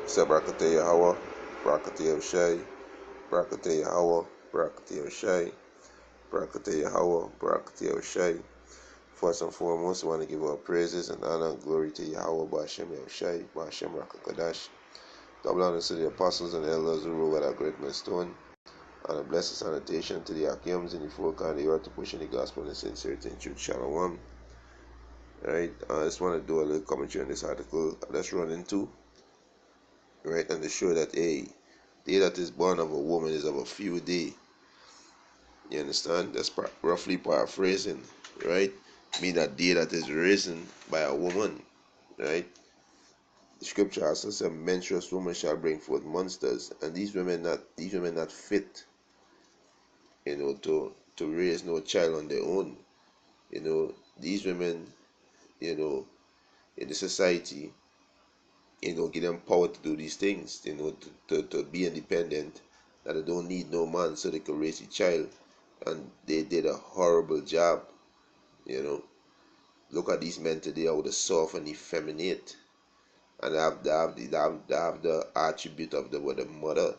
Say Barakatah Yahweh, Barakatah Yahushai, Barakatah Yahweh, Barakatah Yahushai, Barakatah Yahweh, Barakatah Yahushai. First and foremost, I want to give our praises and honor and glory to Yahweh, Ba'ashem Yahushai, Ba'ashem Rakakadash. Double honor to the apostles and elders who rule with a great millstone, and a blessed sanitation to the Akims in the folk and the earth to push in the gospel in sincerity and truth. Shalom. Right, I just want to do a little commentary on this article. Let's run into right, and to show that a day that is born of a woman is of a few day. You understand? That's roughly paraphrasing, right? Mean that day that is risen by a woman, right? The scripture also says, "A menstruous woman shall bring forth monsters," and these women not fit, to raise no child on their own. These women, in the society, give them power to do these things, to be independent, that they don't need no man so they can raise a child. And they did a horrible job, Look at these men today, how they soft and effeminate, and they have the attribute of the mother,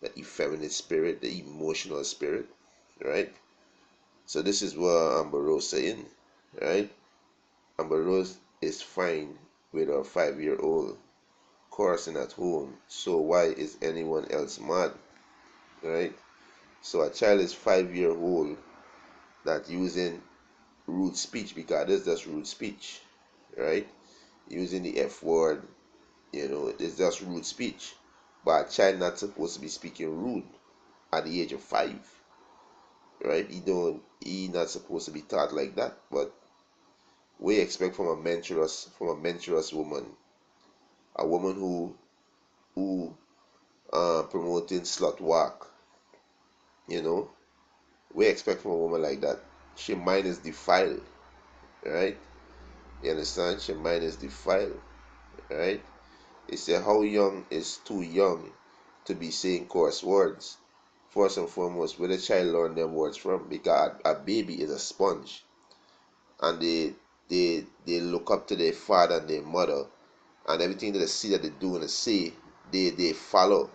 the effeminate spirit, the emotional spirit, right? So this is what Amber Rose saying, right? Amber Rose is fine with her 5-year-old coursing at home, so why is anyone else mad, right? So a child is 5 year old that using rude speech, because this is just rude speech, right? Using the F word, it's just rude speech. But a child not supposed to be speaking rude at the age of 5, right? He not supposed to be taught like that. But we expect from a mentorous woman, a woman who promoting slut walk, you know. We expect from a woman like that. She mind is defiled, right? You understand? She mind is defiled, right? It said, how young is too young to be saying coarse words? First and foremost, where the child learn them words from? Because a baby is a sponge, and they look up to their father and their mother, and everything that they see that they do and they say, they follow,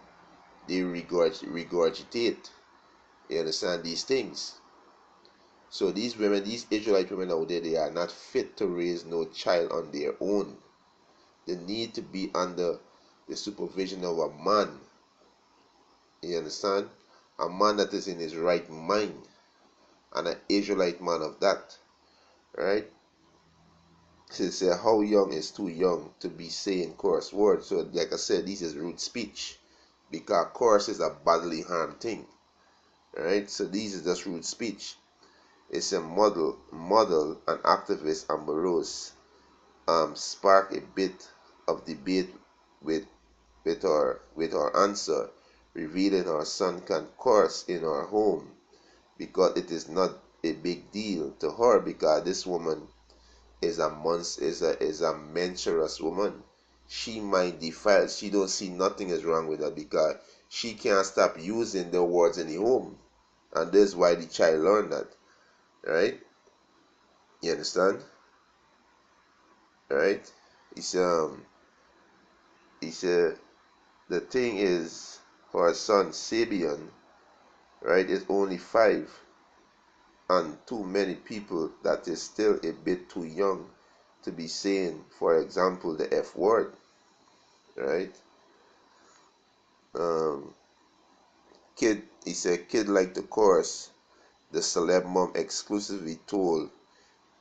they regurgitate. You understand these things? So these women, these Israelite women out there, they are not fit to raise no child on their own. They need to be under the supervision of a man. You understand? A man that is in his right mind, and an Israelite man of that. Right? So say how young is too young to be saying coarse words. So like I said, this is rude speech, because coarse is a bodily harm thing. Right? So this is just rude speech. It's a model and activist Amber Rose spark a bit of debate with our answer, revealing our son can curse in our home because it is not a big deal to her, because this woman is a mentorous woman. She might defile. She don't see nothing is wrong with her, because she can't stop using the words in the home, and that's why the child learned that, right? You understand? Right? It's the thing is, her son Sabian, right, is only 5, and too many people that is still a bit too young to be saying, for example, the F word, right? Um, he said, kid like the chorus, the celeb mom exclusively told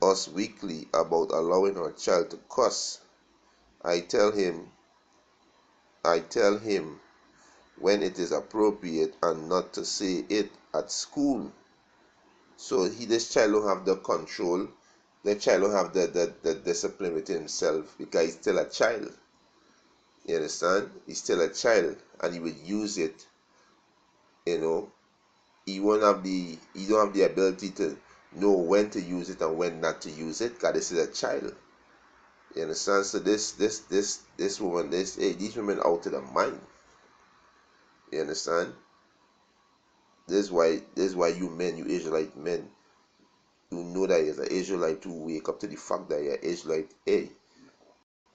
us weekly about allowing her child to cuss. I tell him when it is appropriate and not to say it at school. So this child don't have the control. The child don't have the discipline within himself, because he's still a child. You understand? He's still a child, and he would use it. You know, he don't have the ability to know when to use it and when not to use it, because this is a child. You understand? So this woman, these women out of their mind. You understand? This is why you men, you Israelite men, you know that you're an Israelite, to wake up to the fact that you're Israelite. Hey,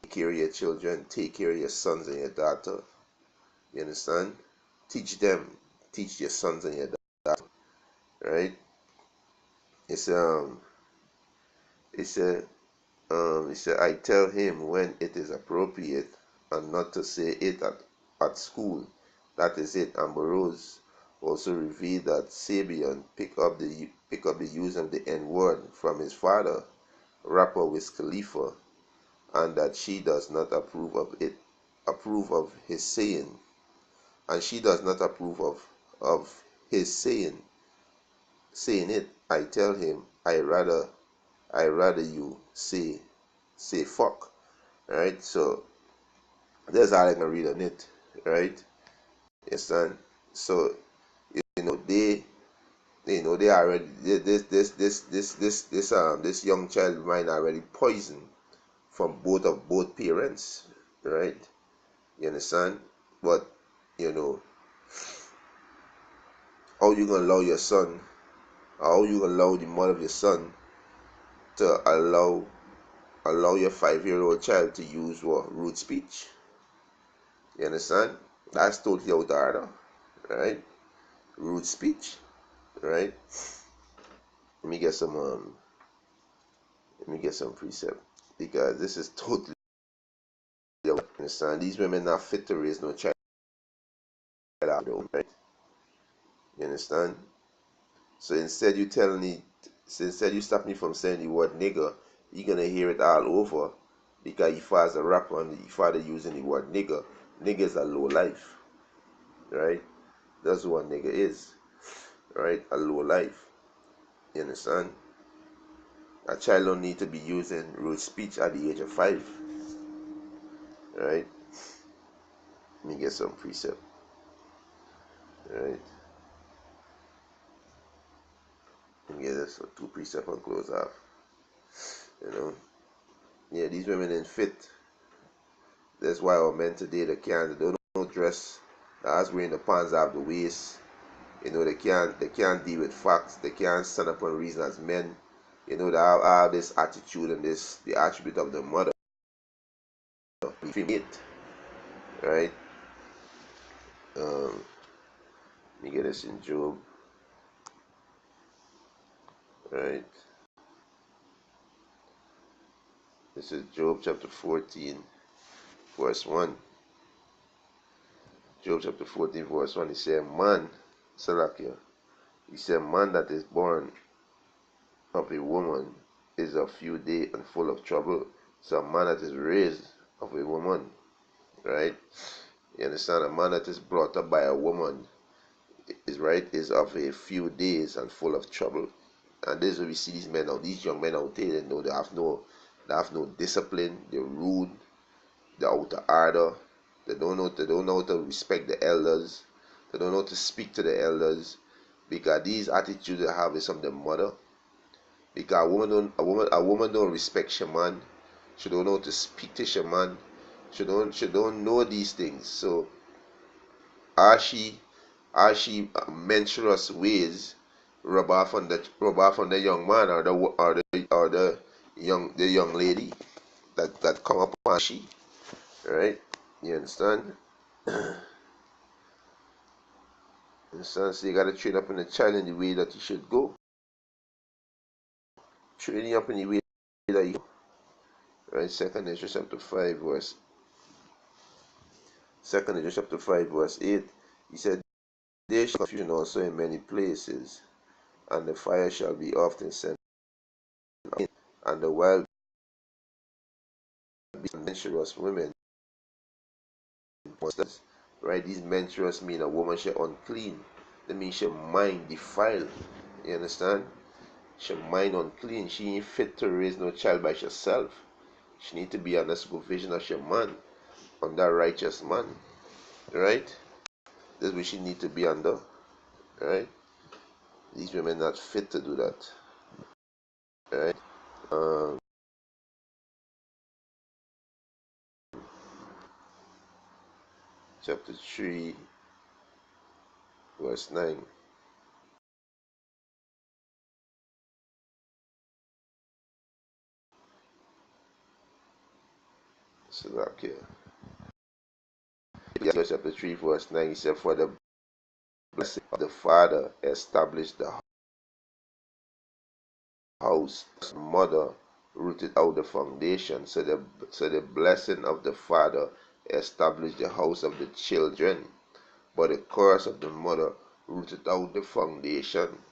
take care of your children, take care of your sons and your daughter. You understand? Teach them. Teach your sons and your daughters. Right? It's it's a he said, I tell him when it is appropriate and not to say it at school. That is it. Ambrose also revealed that Sabian pick up the use of the N word from his father, rapper Wiz Khalifa, and that she does not approve of his saying, and she does not approve of his saying it. I tell him I rather you say fuck. Right? So that's all I can read on it, right? Yes, son. So you know they already this young child mind already poisoned from both parents, right? You understand? But you know how you gonna allow your son, how you gonna allow the mother of your son to allow your 5-year-old child to use what rude speech? You understand? That's totally out of order, right? Rude speech, right? Let me get some precept because this is totally, you understand, these women not fit to raise no child out of, right? You understand? So instead you telling me, so instead you stop me from saying the word nigger, you're gonna hear it all over because your father's a rapper and your father using the word nigger. Nigger is a low life, right? That's what nigger is, right? A low life. You understand? A child don't need to be using rude speech at the age of 5, right? Let me get some precept, right? Let me get this for 2 precept and close off. You know, yeah, these women ain't fit. That's why our men today they don't dress. As wearing the pants out the waist. You know, they can't deal with facts. They can't stand up and reason as men. You know, they have this attitude and this the attribute of the mother. It, right? Let me get this in Job, right? This is Job chapter 14, verse 1. Job chapter 14, verse 1. He said, man, Salakia. He said, man that is born of a woman is of few days and full of trouble. So a man that is raised of a woman, right? You understand? A man that is brought up by a woman is of a few days and full of trouble. And this is where we see these men now, these young men out there, they have no discipline, they're rude, they're out of order, they don't know how to respect the elders, they don't know how to speak to the elders, because these attitudes they have is from their mother. Because a woman don't respect shaman. She don't know how to speak to shaman. She don't know these things. So as she menstruous ways rub off on the young man or the young lady that come upon she, right? You understand? You understand? So you gotta train up in the child in the way that you should go. Training up in the way that you go. Right? Second Ezra chapter 5 verse 8. He said, there shall be confusion also in many places, and the fire shall be often sent out, and the wild beasts and menstruous women. Right? These menstruous mean a woman she unclean. That means she mind defiled. You understand? She mind unclean. She ain't fit to raise no child by herself. She need to be under supervision of your man, under righteous man. Right? That's what she need to be under. Right? These women not fit to do that. Right? Um, chapter 3, verse 9. So, okay. chapter 3, verse 9, he said, "For the blessing of the Father established the house, the mother rooted out the foundation." So the blessing of the Father established the house of the children, but the curse of the mother rooted out the foundation.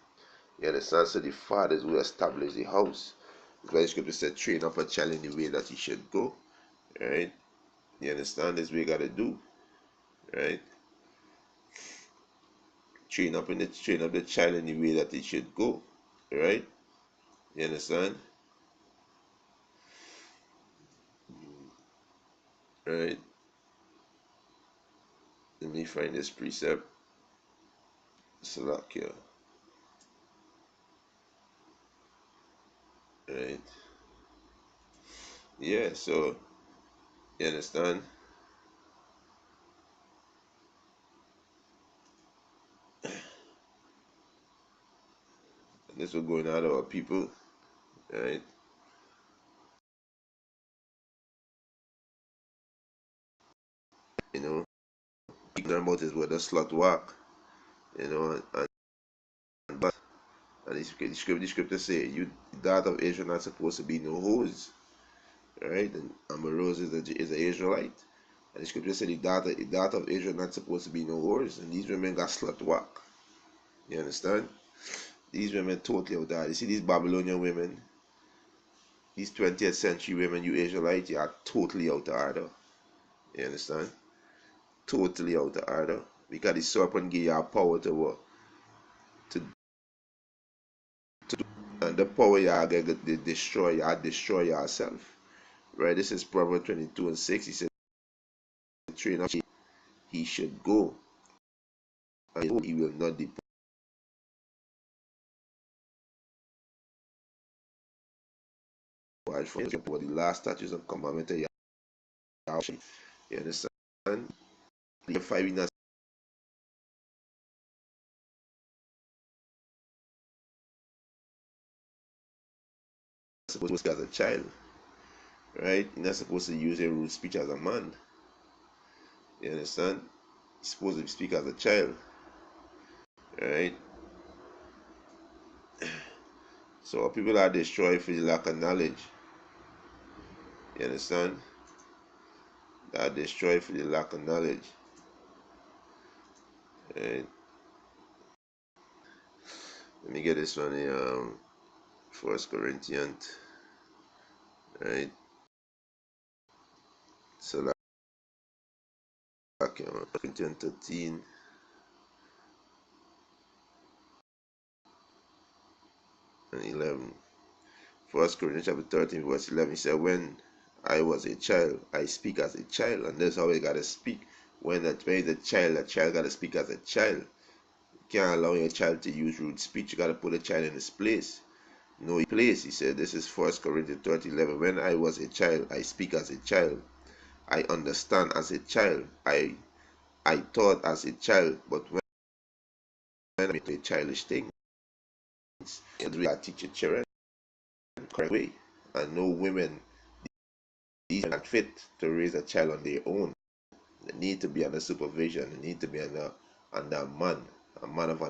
You understand? So the Father is who established the house. That's why the scripture said, "Train up a child in the way that he should go." Right? You understand? This we gotta do. Right? Train up the child in the way that he should go. Right? You understand? Right? Let me find this precept. Salakia. Right? Yeah, so you understand? And this was going out of our people, right? You know, ignorant about is where the slut walk, you know, but and the scripture say, "You daughter of Israel not supposed to be no hoes," right? And Amorose is an Israelite. And the scripture said the daughter of Israel not supposed to be no whores, and these women got slut walk. You understand? These women totally out there. You see these Babylonian women, these 20th century women, you Israelites, you are totally out of order. You understand? Totally out of order. Because the serpent give you power to and the power you get to destroy yourself. Right? This is Proverbs 22:6. He said, "Train up he should go, and he will not depart from him." For the last statutes and commandments of Yahweh. You understand? Year 5 you're not supposed to speak as a child, right? You're not supposed to use a rude speech as a man. You understand? You're supposed to speak as a child, right? So people are destroyed for the lack of knowledge. You understand? They are destroyed for the lack of knowledge. Right? Let me get this one in First Corinthians, right? So like Corinthians 13 and 11. First Corinthians chapter 13 verse 11. He said, "When I was a child, I speak as a child," and that's how we gotta speak. When is a child gotta speak as a child. You can't allow your child to use rude speech. You gotta put a child in his place. No place. He said, this is First Corinthians 13:11. "When I was a child, I speak as a child. I understand as a child. I thought as a child, but when I make a childish things, we are teaching children the correct way. And no women, these are not fit to raise a child on their own. They need to be under supervision. They need to be under a man of